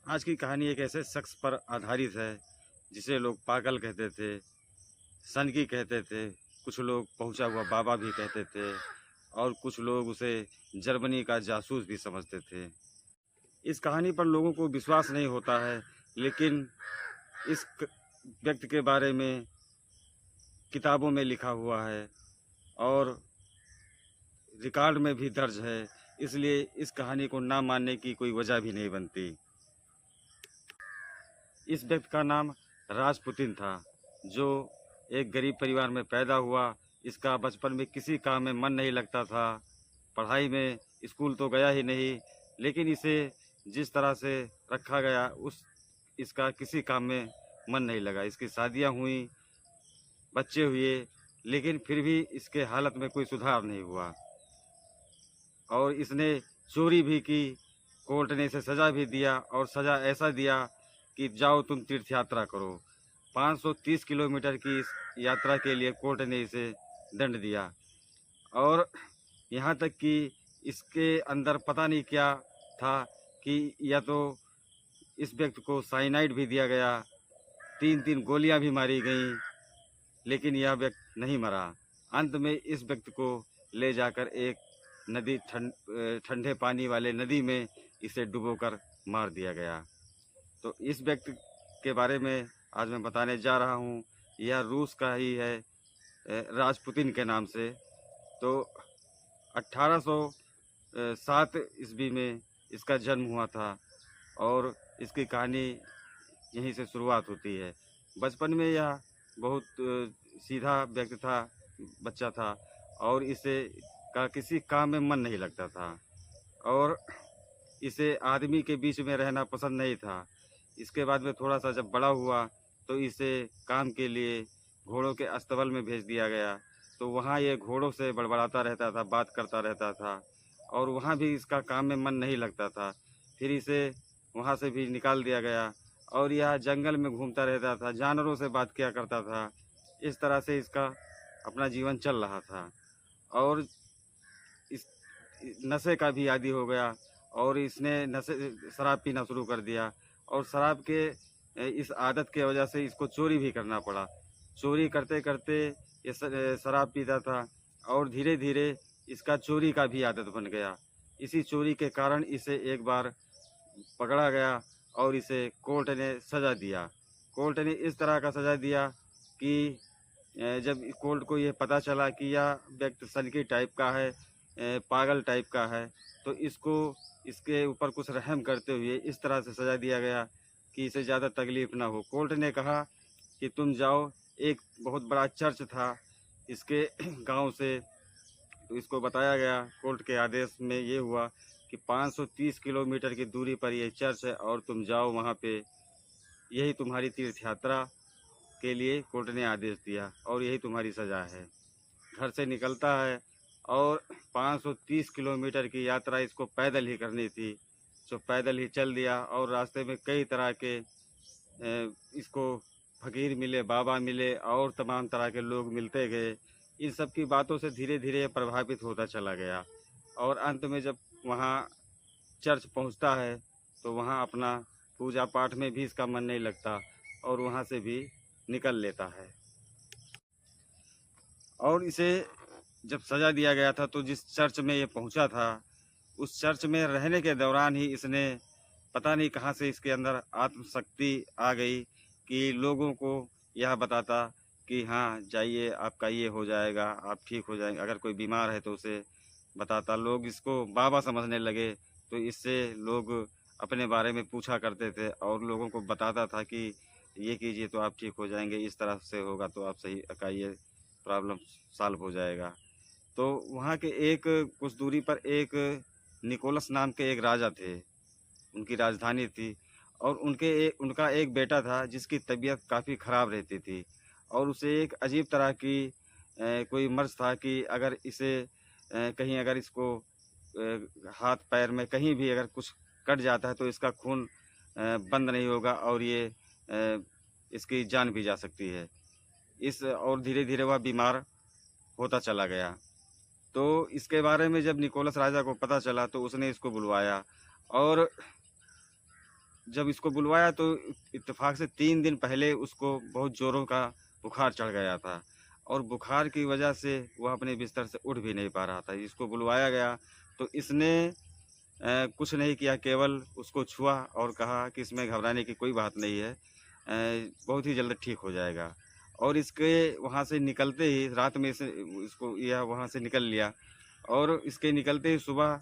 आज की कहानी एक ऐसे शख्स पर आधारित है जिसे लोग पागल कहते थे, सनकी कहते थे, कुछ लोग पहुंचा हुआ बाबा भी कहते थे और कुछ लोग उसे जर्मनी का जासूस भी समझते थे। इस कहानी पर लोगों को विश्वास नहीं होता है, लेकिन इस व्यक्ति के बारे में किताबों में लिखा हुआ है और रिकॉर्ड में भी दर्ज है, इसलिए इस कहानी को ना मानने की कोई वजह भी नहीं बनती। इस व्यक्ति का नाम राजपुतिन था, जो एक गरीब परिवार में पैदा हुआ। इसका बचपन में किसी काम में मन नहीं लगता था, पढ़ाई में स्कूल तो गया ही नहीं, लेकिन इसे जिस तरह से रखा गया इसका किसी काम में मन नहीं लगा। इसकी शादियां हुई, बच्चे हुए, लेकिन फिर भी इसके हालत में कोई सुधार नहीं हुआ और इसने चोरी भी की। कोर्ट ने इसे सज़ा भी दिया और सज़ा ऐसा दिया कि जाओ तुम तीर्थ यात्रा करो। 530 किलोमीटर की इस यात्रा के लिए कोर्ट ने इसे दंड दिया और यहाँ तक कि इसके अंदर पता नहीं क्या था कि या तो इस व्यक्ति को साइनाइड भी दिया गया, 3-3 गोलियां भी मारी गईं, लेकिन यह व्यक्ति नहीं मरा। अंत में इस व्यक्ति को ले जाकर एक नदी ठंडे पानी वाले नदी में इसे डुबोकर मार दिया गया। तो इस व्यक्ति के बारे में आज मैं बताने जा रहा हूँ। यह रूस का ही है, राजपुतिन के नाम से। तो 1807 ईस्वी में इसका जन्म हुआ था और इसकी कहानी यहीं से शुरुआत होती है। बचपन में यह बहुत सीधा व्यक्ति था, बच्चा था और इसे का किसी काम में मन नहीं लगता था और इसे आदमी के बीच में रहना पसंद नहीं था। इसके बाद में थोड़ा सा जब बड़ा हुआ तो इसे काम के लिए घोड़ों के अस्तबल में भेज दिया गया। तो वहाँ ये घोड़ों से बड़बड़ाता रहता था, बात करता रहता था और वहाँ भी इसका काम में मन नहीं लगता था। फिर इसे वहाँ से भी निकाल दिया गया और यह जंगल में घूमता रहता था, जानवरों से बात किया करता था। इस तरह से इसका अपना जीवन चल रहा था और इस नशे का भी आदी हो गया और इसने नशे शराब पीना शुरू कर दिया और शराब के इस आदत के वजह से इसको चोरी भी करना पड़ा। चोरी करते करते ये शराब पीता था और धीरे धीरे इसका चोरी का भी आदत बन गया। इसी चोरी के कारण इसे एक बार पकड़ा गया और इसे कोर्ट ने सज़ा दिया। कोर्ट ने इस तरह का सज़ा दिया कि जब कोर्ट को ये पता चला कि यह व्यक्ति सनकी टाइप का है, पागल टाइप का है, तो इसको इसके ऊपर कुछ रहम करते हुए इस तरह से सज़ा दिया गया कि इसे ज़्यादा तकलीफ़ ना हो। कोर्ट ने कहा कि तुम जाओ, एक बहुत बड़ा चर्च था इसके गांव से, तो इसको बताया गया। कोर्ट के आदेश में ये हुआ कि 530 किलोमीटर की दूरी पर यह चर्च है और तुम जाओ वहाँ पे, यही तुम्हारी तीर्थ यात्रा के लिए कोर्ट ने आदेश दिया और यही तुम्हारी सज़ा है। घर से निकलता है और 530 किलोमीटर की यात्रा इसको पैदल ही करनी थी, जो पैदल ही चल दिया और रास्ते में कई तरह के इसको फ़कीर मिले, बाबा मिले और तमाम तरह के लोग मिलते गए। इन सब की बातों से धीरे धीरे प्रभावित होता चला गया और अंत में जब वहाँ चर्च पहुँचता है तो वहाँ अपना पूजा पाठ में भी इसका मन नहीं लगता और वहाँ से भी निकल लेता है। और इसे जब सज़ा दिया गया था तो जिस चर्च में ये पहुँचा था, उस चर्च में रहने के दौरान ही इसने पता नहीं कहाँ से इसके अंदर आत्मशक्ति आ गई कि लोगों को यह बताता कि हाँ जाइए, आपका ये हो जाएगा, आप ठीक हो जाएंगे। अगर कोई बीमार है तो उसे बताता। लोग इसको बाबा समझने लगे, तो इससे लोग अपने बारे में पूछा करते थे और लोगों को बताता था कि ये कीजिए तो आप ठीक हो जाएंगे, इस तरह से होगा तो आप सही का ये प्रॉब्लम सॉल्व हो जाएगा। तो वहाँ के एक कुछ दूरी पर एक निकोलस नाम के एक राजा थे, उनकी राजधानी थी और उनका एक बेटा था जिसकी तबीयत काफ़ी ख़राब रहती थी और उसे एक अजीब तरह की कोई मर्ज़ था कि अगर इसे कहीं अगर इसको हाथ पैर में कहीं भी अगर कुछ कट जाता है तो इसका खून बंद नहीं होगा और ये इसकी जान भी जा सकती है। इस और धीरे धीरे वह बीमार होता चला गया। तो इसके बारे में जब निकोलस राजा को पता चला तो उसने इसको बुलवाया और जब इसको बुलवाया तो इत्तेफाक से 3 दिन पहले उसको बहुत ज़ोरों का बुखार चढ़ गया था और बुखार की वजह से वह अपने बिस्तर से उठ भी नहीं पा रहा था। इसको बुलवाया गया तो इसने कुछ नहीं किया, केवल उसको छुआ और कहा कि इसमें घबराने की कोई बात नहीं है, बहुत ही जल्द ठीक हो जाएगा। और इसके वहाँ से निकलते ही रात में इसको यह वहाँ से निकल लिया और इसके निकलते ही सुबह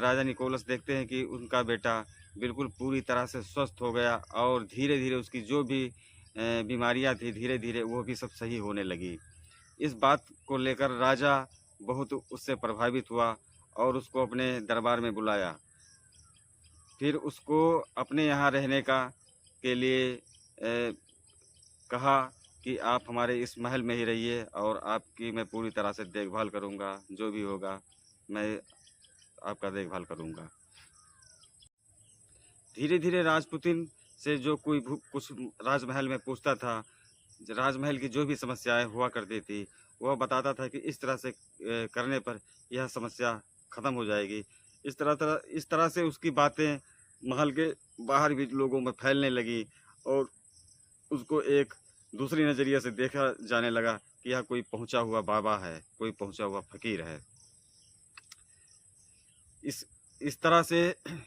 राजा निकोलस देखते हैं कि उनका बेटा बिल्कुल पूरी तरह से स्वस्थ हो गया और धीरे-धीरे उसकी जो भी बीमारियाँ थी धीरे-धीरे वो भी सब सही होने लगी। इस बात को लेकर राजा बहुत उससे प्रभावित हुआ और उसको अपने दरबार में बुलाया। फिर उसको अपने यहाँ रहने के लिए कहा कि आप हमारे इस महल में ही रहिए और आपकी मैं पूरी तरह से देखभाल करूँगा, जो भी होगा मैं आपका देखभाल करूँगा। धीरे-धीरे राजपुतिन से जो कोई कुछ राजमहल में पूछता था, राजमहल की जो भी समस्याएँ हुआ करती थी, वह बताता था कि इस तरह से करने पर यह समस्या ख़त्म हो जाएगी। इस तरह से उसकी बातें महल के बाहर भी लोगों में फैलने लगी और उसको एक दूसरी नज़रिए से देखा जाने लगा कि यह कोई पहुँचा हुआ बाबा है, कोई पहुँचा हुआ फ़कीर है। इस तरह से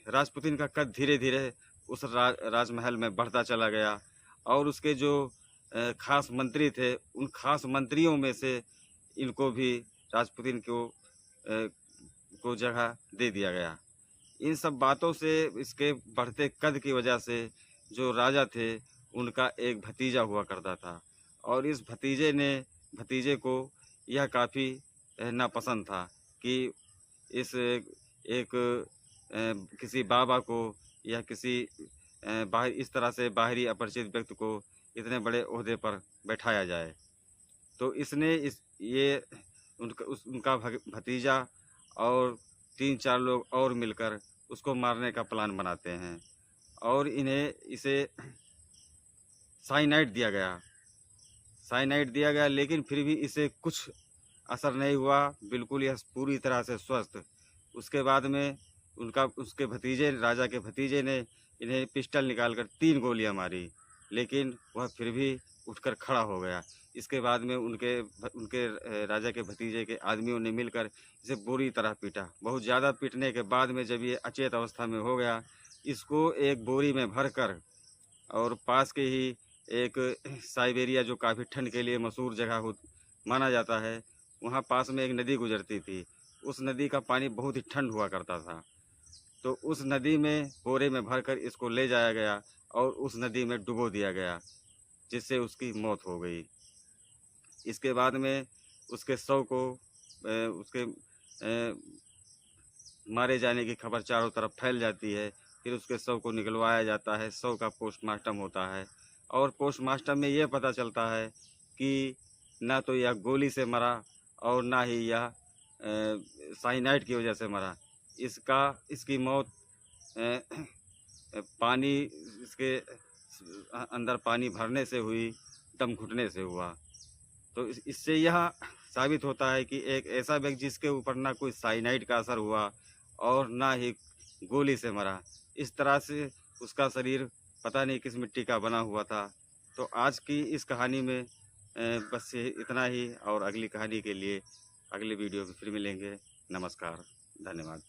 राजपुतिन का कद धीरे-धीरे उस राजमहल में बढ़ता चला गया और उसके जो ख़ास मंत्री थे, उन ख़ास मंत्रियों में से इनको भी राजपुतिन को जगह दे दिया गया। इन सब बातों से इसके बढ़ते कद की वजह से जो राजा थे, उनका एक भतीजा हुआ करता था और इस भतीजे को यह काफ़ी नापसंद था कि इस एक किसी बाबा को या किसी इस तरह से बाहरी अपरिचित व्यक्ति को इतने बड़े ओहदे पर बैठाया जाए। तो इसने उनका भतीजा और 3-4 लोग और मिलकर उसको मारने का प्लान बनाते हैं और इसे साइनाइड दिया गया लेकिन फिर भी इसे कुछ असर नहीं हुआ, बिल्कुल यह पूरी तरह से स्वस्थ। उसके बाद में उसके भतीजे, राजा के भतीजे ने इन्हें पिस्टल निकालकर 3 गोलियां मारी, लेकिन वह फिर भी उठकर खड़ा हो गया। इसके बाद में उनके राजा के भतीजे के आदमियों ने मिलकर इसे बुरी तरह पीटा। बहुत ज़्यादा पीटने के बाद में जब ये अचेत अवस्था में हो गया, इसको एक बोरी में भरकर और पास के ही एक साइबेरिया, जो काफ़ी ठंड के लिए मशहूर जगह माना जाता है, वहाँ पास में एक नदी गुजरती थी। उस नदी का पानी बहुत ही ठंड हुआ करता था, तो उस नदी में बोरे में भरकर इसको ले जाया गया और उस नदी में डुबो दिया गया, जिससे उसकी मौत हो गई। इसके बाद में उसके शव को उसके मारे जाने की खबर चारों तरफ फैल जाती है। फिर उसके शव को निकलवाया जाता है, शव का पोस्टमार्टम होता है और पोस्टमार्टम में यह पता चलता है कि ना तो यह गोली से मरा और ना ही यह साइनाइड की वजह से मरा। इसकी मौत पानी, इसके अंदर पानी भरने से हुई, दम घुटने से हुआ। तो इससे यह साबित होता है कि एक ऐसा व्यक्ति जिसके ऊपर ना कोई साइनाइड का असर हुआ और ना ही गोली से मरा, इस तरह से उसका शरीर पता नहीं किस मिट्टी का बना हुआ था। तो आज की इस कहानी में बस इतना ही और अगली कहानी के लिए अगले वीडियो में फिर मिलेंगे। नमस्कार, धन्यवाद।